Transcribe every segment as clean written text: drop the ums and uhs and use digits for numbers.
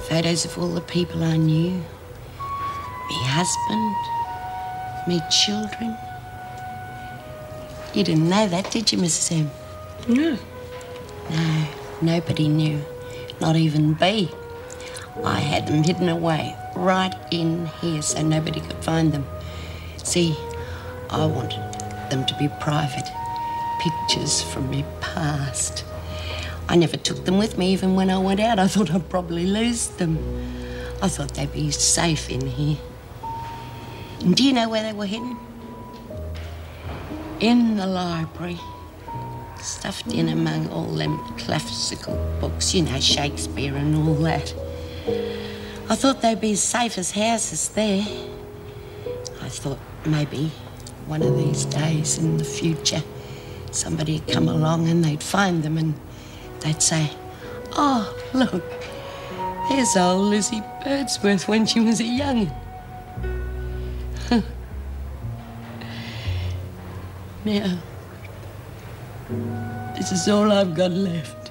Photos of all the people I knew. Me husband. Me children. You didn't know that, did you, Mrs. M? No. No, nobody knew. Not even B. I had them hidden away right in here so nobody could find them. See, I wanted them to be private. Pictures from me past. I never took them with me even when I went out. I thought I'd probably lose them. I thought they'd be safe in here. And do you know where they were hidden? In the library. Stuffed in among all them classical books, you know, Shakespeare and all that. I thought they'd be as safe as houses there. I thought maybe one of these days in the future somebody'd come along and they'd find them and they'd say, oh, look, there's old Lizzie Birdsworth when she was a young'un. Now, this is all I've got left.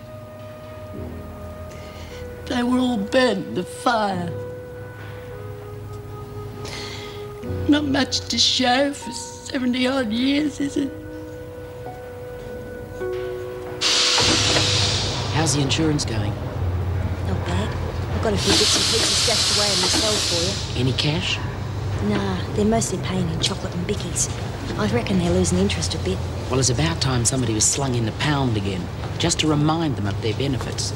They were all burnt in the fire. Not much to show for 70-odd years, is it? How's the insurance going? Not bad. I've got a few bits and pieces stashed away in the cell for you. Any cash? Nah, they're mostly paying in chocolate and bickies. I reckon they're losing interest a bit. Well, it's about time somebody was slung in the pound again, just to remind them of their benefits.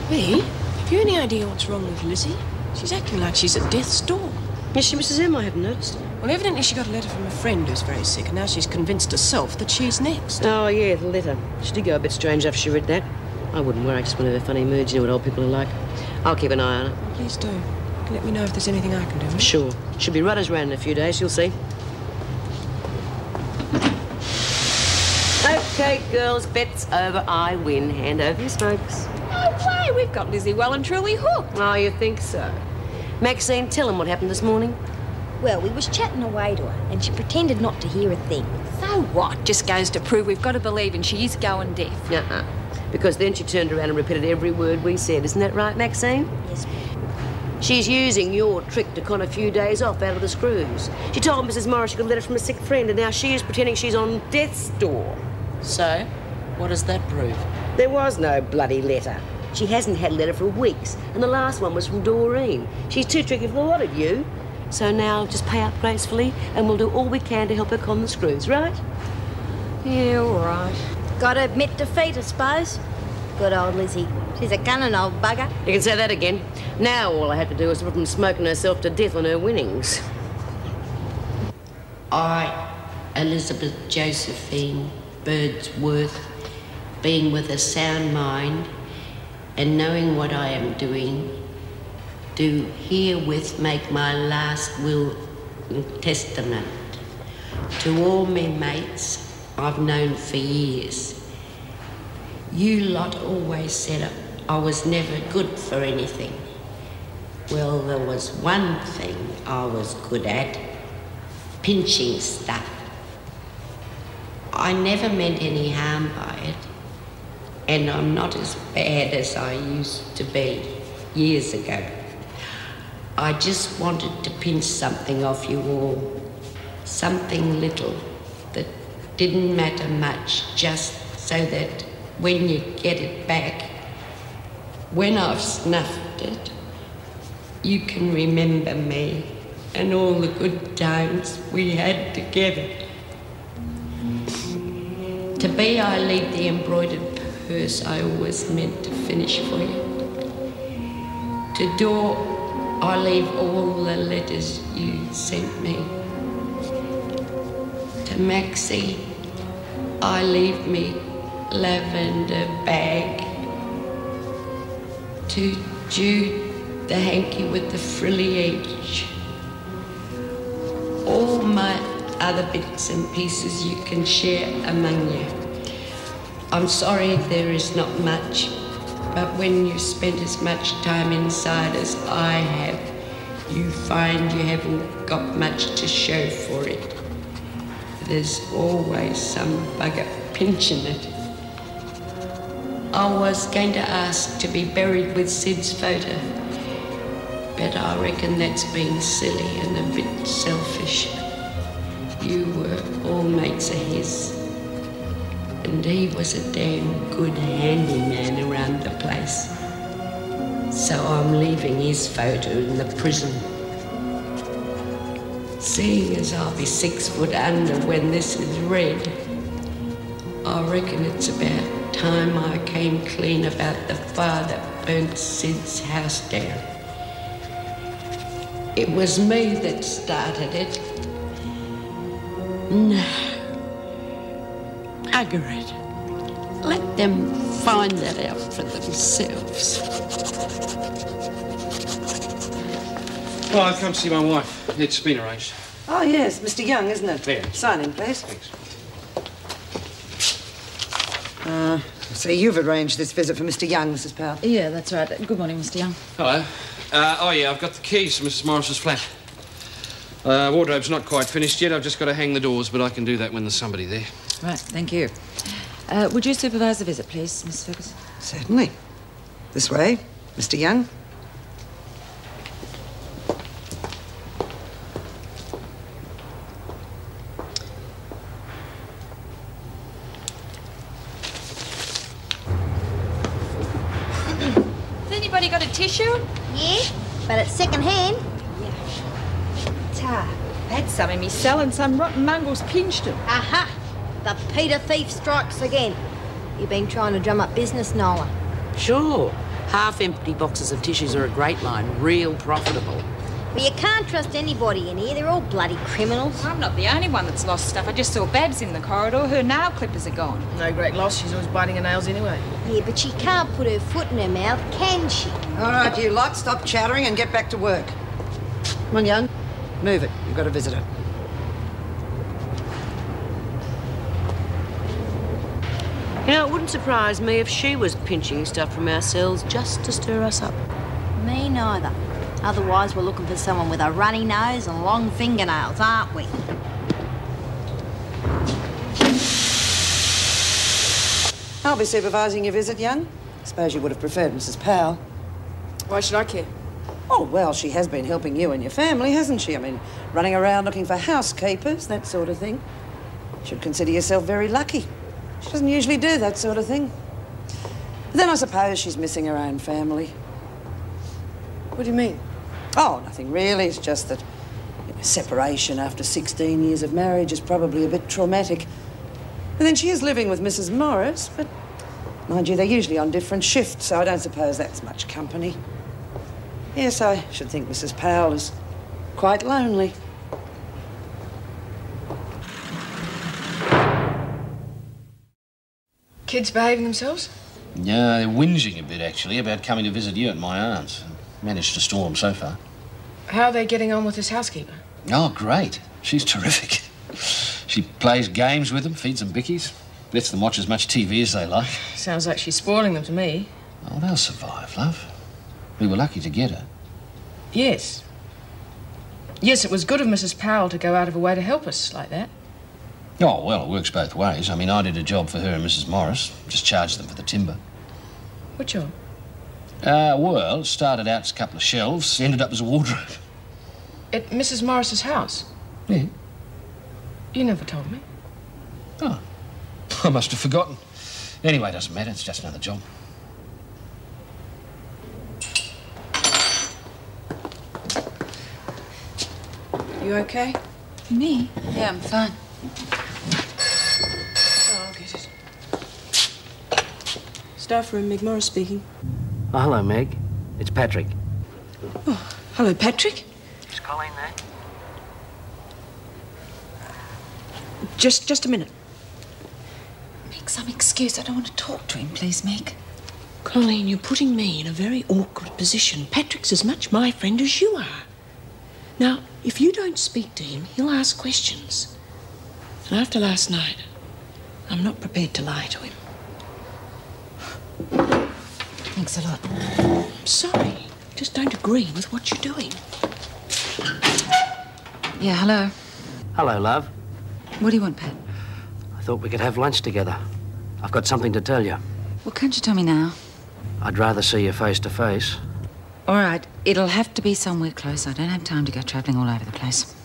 Me? Have you any idea what's wrong with Lizzie? She's acting like she's at death's door. Is she, Mrs. M? I haven't noticed. Well, evidently she got a letter from a friend who's very sick, and now she's convinced herself that she's next. Oh, yeah, the letter. She did go a bit strange after she read that. I wouldn't worry, just one of her funny moods. You know what old people are like. I'll keep an eye on her. Please do. Let me know if there's anything I can do. Sure. She'll be right as round in a few days, you'll see. OK, girls, bet's over. I win. Hand over your smokes. No way, we've got Lizzie well and truly hooked. Oh, you think so? Maxine, tell him what happened this morning. Well, we was chatting away to her, and she pretended not to hear a thing. So what? Just goes to prove we've got to believe and she is going deaf. Uh-uh. Because then she turned around and repeated every word we said. Isn't that right, Maxine? Yes, ma'am. She's using your trick to con a few days off out of the screws. She told Mrs. Morris she got a letter from a sick friend, and now she is pretending she's on death's door. So, what does that prove? There was no bloody letter. She hasn't had a letter for weeks, and the last one was from Doreen. She's too tricky for the lot of you. So now just pay up gracefully, and we'll do all we can to help her con the screws, right? Yeah, all right. Gotta admit defeat, I suppose. Good old Lizzie. She's a cunning old bugger. You can say that again. Now all I have to do is stop her from smoking herself to death on her winnings. I, Elizabeth Josephine Birdsworth, being with a sound mind and knowing what I am doing, do herewith make my last will and testament to all me mates I've known for years. You lot always said I was never good for anything. Well, there was one thing I was good at, pinching stuff. I never meant any harm by it, and I'm not as bad as I used to be years ago. I just wanted to pinch something off you all, something little that didn't matter much, just so that when you get it back, when I've snuffed it, you can remember me and all the good times we had together. To B, I leave the embroidered purse I always meant to finish for you. To Dor, I leave all the letters you sent me. To Maxie, I leave me lavender bag. To Jude, the hanky with the frilly edge. All my other bits and pieces you can share among you. I'm sorry there is not much, but when you've spent as much time inside as I have, you find you haven't got much to show for it. There's always some bugger pinching it. I was going to ask to be buried with Sid's photo, but I reckon that's being silly and a bit selfish. You were all mates of his, and he was a damn good handyman around the place. So I'm leaving his photo in the prison. Seeing as I'll be 6 foot under when this is read, I reckon it's about time I came clean about the fire that burnt Sid's house down. It was me that started it. No. Margaret, let them find that out for themselves. Well, I've come to see my wife. It's been arranged. Oh, yes, Mr. Young, isn't it? Yeah. Sign in, please. Thanks. So you've arranged this visit for Mr. Young, Mrs. Powell? Yeah, that's right. Good morning, Mr. Young. Hello. Oh, yeah, I've got the keys to Mrs. Morris's flat. Wardrobe's not quite finished yet. I've just got to hang the doors, but I can do that when there's somebody there. Right, thank you. Would you supervise the visit, please, Miss Ferguson? Certainly. This way, Mr. Young. Has anybody got a tissue? Yeah, but it's second hand. Ta. I had some in me cell and some rotten mongrels pinched them. Aha! The Peter thief strikes again. You've been trying to drum up business, Nola. Sure. Half-empty boxes of tissues are a great line. Real profitable. But you can't trust anybody in here. They're all bloody criminals. I'm not the only one that's lost stuff. I just saw Babs in the corridor. Her nail clippers are gone. No great loss. She's always biting her nails anyway. Yeah, but she can't put her foot in her mouth, can she? All right, you lot, stop chattering and get back to work. Come on, Young. Move it. You've got a visitor. You know, it wouldn't surprise me if she was pinching stuff from our cells just to stir us up. Me neither. Otherwise, we're looking for someone with a runny nose and long fingernails, aren't we? I'll be supervising your visit, Young. Suppose you would have preferred Mrs. Powell. Why should I care? Oh, well, she has been helping you and your family, hasn't she? I mean, running around looking for housekeepers, that sort of thing. You should consider yourself very lucky. She doesn't usually do that sort of thing. But then I suppose she's missing her own family. What do you mean? Oh, nothing really. It's just that separation after 16 years of marriage is probably a bit traumatic. And then she is living with Mrs. Morris, but mind you, they're usually on different shifts, so I don't suppose that's much company. Yes, I should think Mrs. Powell is quite lonely. Kids behaving themselves? Yeah, they're whinging a bit, actually, about coming to visit you at my aunt's. Managed to store them so far. How are they getting on with this housekeeper? Oh, great. She's terrific. She plays games with them, feeds them bickies, lets them watch as much TV as they like. Sounds like she's spoiling them to me. Oh, they'll survive, love. We were lucky to get her. Yes. Yes, it was good of Mrs. Powell to go out of her way to help us like that. Oh, well, it works both ways. I mean, I did a job for her and Mrs. Morris. Just charged them for the timber. What job? Well, it started out as a couple of shelves, ended up as a wardrobe. At Mrs. Morris's house? Yeah. You never told me. Oh, I must have forgotten. Anyway, it doesn't matter. It's just another job. You okay? Me? Yeah, I'm fine. Oh, I'll get it. Staff room, Meg Morris speaking. Oh, hello, Meg. It's Patrick. Oh, hello, Patrick. Is Colleen there? Just a minute. Make some excuse. I don't want to talk to him, please, Meg. Colleen, you're putting me in a very awkward position. Patrick's as much my friend as you are. Now, if you don't speak to him, he'll ask questions. And after last night, I'm not prepared to lie to him. Thanks a lot. I'm sorry. Just don't agree with what you're doing. Yeah, hello. Hello, love. What do you want, Pat? I thought we could have lunch together. I've got something to tell you. Well, can't you tell me now? I'd rather see you face to face. All right, it'll have to be somewhere close. I don't have time to go travelling all over the place.